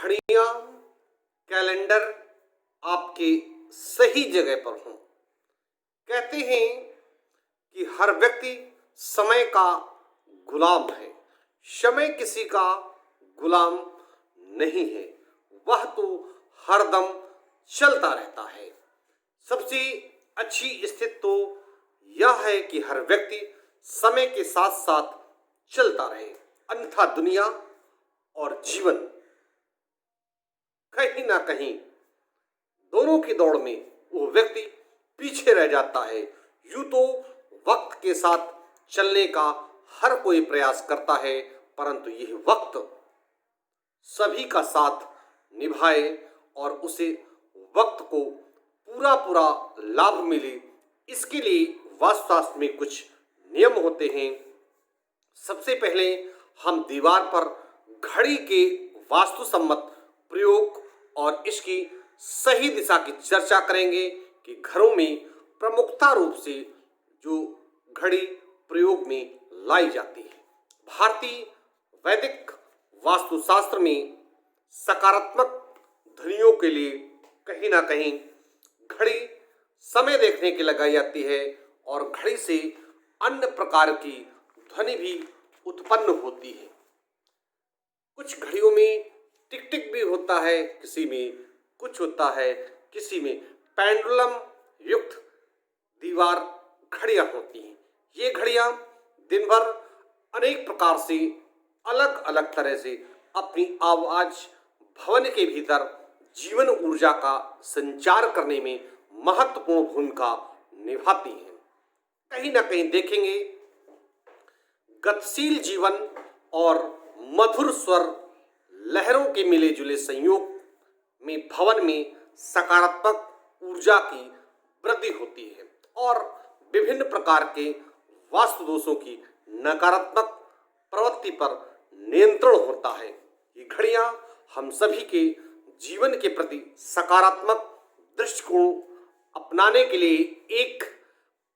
घड़ियां, कैलेंडर आपके सही जगह पर हों। कहते हैं कि हर व्यक्ति समय का गुलाम है, समय किसी का गुलाम नहीं है, वह तो हरदम चलता रहता है। सबसे अच्छी स्थिति तो यह है कि हर व्यक्ति समय के साथ साथ चलता रहे, अन्यथा दुनिया और जीवन कहीं ना कहीं दोनों की दौड़ में वो व्यक्ति पीछे रह जाता है। यूं तो वक्त के साथ चलने का हर कोई प्रयास करता है, परंतु यह वक्त सभी का साथ निभाए और उसे वक्त को पूरा पूरा लाभ मिले, इसके लिए वास्तु में कुछ नियम होते हैं। सबसे पहले हम दीवार पर घड़ी के वास्तु सम्मत प्रयोग और इसकी सही दिशा की चर्चा करेंगे कि घरों में प्रमुखता रूप से जो घड़ी प्रयोग में लाई जाती है। भारतीय वैदिक वास्तुशास्त्र में सकारात्मक ध्वनियों के लिए कहीं ना कहीं घड़ी समय देखने की लगाई जाती है और घड़ी से अन्य प्रकार की ध्वनि भी उत्पन्न होती है। कुछ घड़ियों में टिक टिक भी होता है, किसी में कुछ होता है, किसी में पेंडुलम युक्त दीवार घड़ियां होती हैं। ये घड़ियां दिन भर अनेक प्रकार से अलग अलग तरह से अपनी आवाज भवन के भीतर जीवन ऊर्जा का संचार करने में महत्वपूर्ण भूमिका निभाती हैं। कहीं ना कहीं देखेंगे गतिशील जीवन और मधुर स्वर लहरों के मिले जुले संयोग में भवन में सकारात्मक ऊर्जा की वृद्धि होती है और विभिन्न प्रकार के वास्तु दोषों की नकारात्मक प्रवृत्ति पर नियंत्रण होता है। ये घड़ियां हम सभी के जीवन के प्रति सकारात्मक दृष्टिकोण अपनाने के लिए एक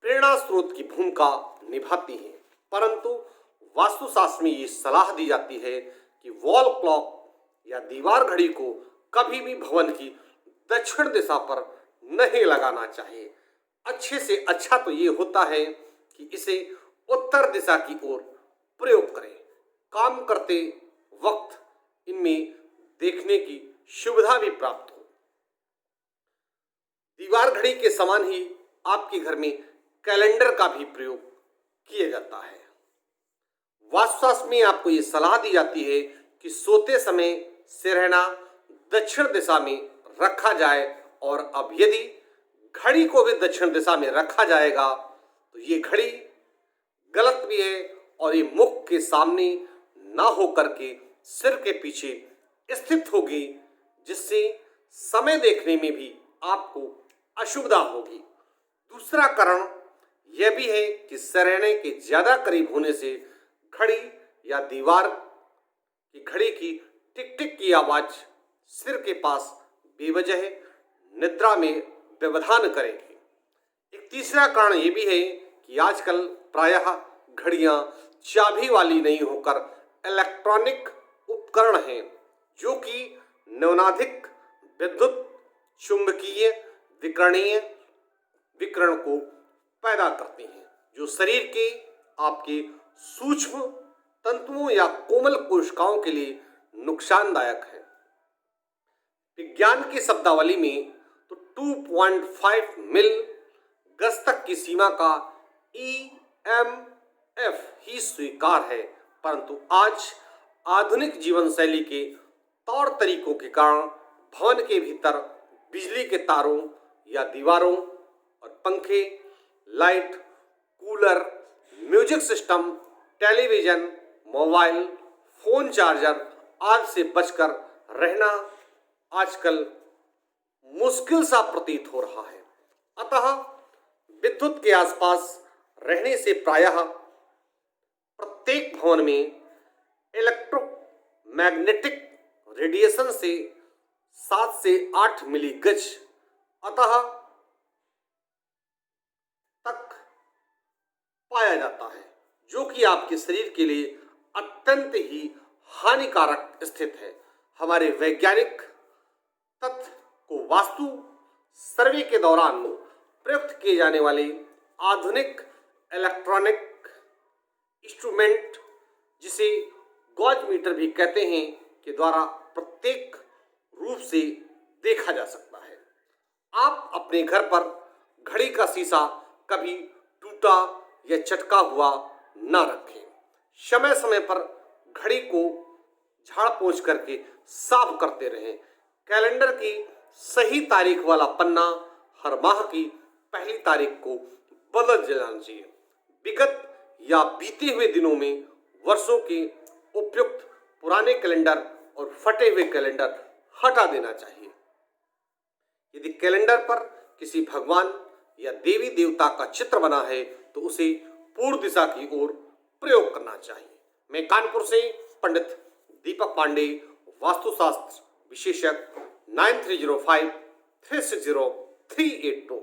प्रेरणा स्रोत की भूमिका निभाती हैं। परंतु वास्तुशास्त्र में ये सलाह दी जाती है कि वॉल क्लॉक या दीवार घड़ी को कभी भी भवन की दक्षिण दिशा पर नहीं लगाना चाहिए। अच्छे से अच्छा तो ये होता है कि इसे उत्तर दिशा की ओर प्रयोग करें। काम करते वक्त इनमें देखने की सुविधा भी प्राप्त हो। दीवार घड़ी के समान ही आपके घर में कैलेंडर का भी प्रयोग किया जाता है। वास्तुशास्त्र में आपको ये सलाह दी जाती है कि सोते समय सिरहाना दक्षिण दिशा में रखा जाए और अब यदि घड़ी को भी दक्षिण दिशा में रखा जाएगा तो ये घड़ी गलत भी है और ये मुख के सामने ना होकर के सिर के पीछे स्थित होगी, जिससे समय देखने में भी आपको अशुभता होगी। दूसरा कारण यह भी है कि सिरहाने के ज्यादा करीब होने से घड़ी या दीवार की घड़ी की टिक टिक की आवाज सिर के पास बेवजह निद्रा में व्यवधान करेगी। एक तीसरा कारण यह भी है कि आजकल प्रायः घड़ियां चाबी वाली नहीं होकर इलेक्ट्रॉनिक उपकरण हैं, जो कि न्यूनाधिक विद्युत चुंबकीय विकरणीय विकिरण को पैदा करते हैं, जो शरीर के आपके सूक्ष्म तंतुओं या कोमल कोशिकाओं के लिए नुकसानदायक है। विज्ञान की शब्दावली में तो 2.5 मिल गज तक की सीमा का EMF ही स्वीकार है, परंतु आज आधुनिक जीवन शैली के तौर तरीकों के कारण भवन के भीतर बिजली के तारों या दीवारों और पंखे, light, cooler, music system, television, mobile phone charger आदि से बचकर रहना आजकल मुश्किल सा प्रतीत हो रहा है। अतः विद्युत के आसपास रहने से प्रायः प्रत्येक भवन में इलेक्ट्रोमैग्नेटिक रेडिएशन से 7 से 8 मिली गज अतः तक पाया जाता है, जो कि आपके शरीर के लिए अत्यंत ही हानिकारक स्थित है। हमारे वैज्ञानिक तथ्य को वास्तु सर्वे के दौरान प्रयुक्त किए जाने वाले आधुनिक इलेक्ट्रॉनिक इंस्ट्रूमेंट, जिसे गॉज मीटर भी कहते हैं, के द्वारा प्रत्येक रूप से देखा जा सकता है। आप अपने घर पर घड़ी का शीशा कभी टूटा या चटका हुआ न रखें। समय समय पर घड़ी को झाड़ पोंछ करके साफ करते रहें। कैलेंडर की सही तारीख वाला पन्ना हर माह की पहली तारीख को बदल जाना चाहिए। विगत या बीते हुए दिनों में वर्षों के उपयुक्त पुराने कैलेंडर और फटे हुए कैलेंडर हटा देना चाहिए। यदि कैलेंडर पर किसी भगवान या देवी देवता का चित्र बना है तो उसे पूर्व दिशा की ओर प्रयोग करना चाहिए। मैं कानपुर से पंडित दीपक पांडे, वास्तुशास्त्र विशेषज्ञ, 9305 360 382।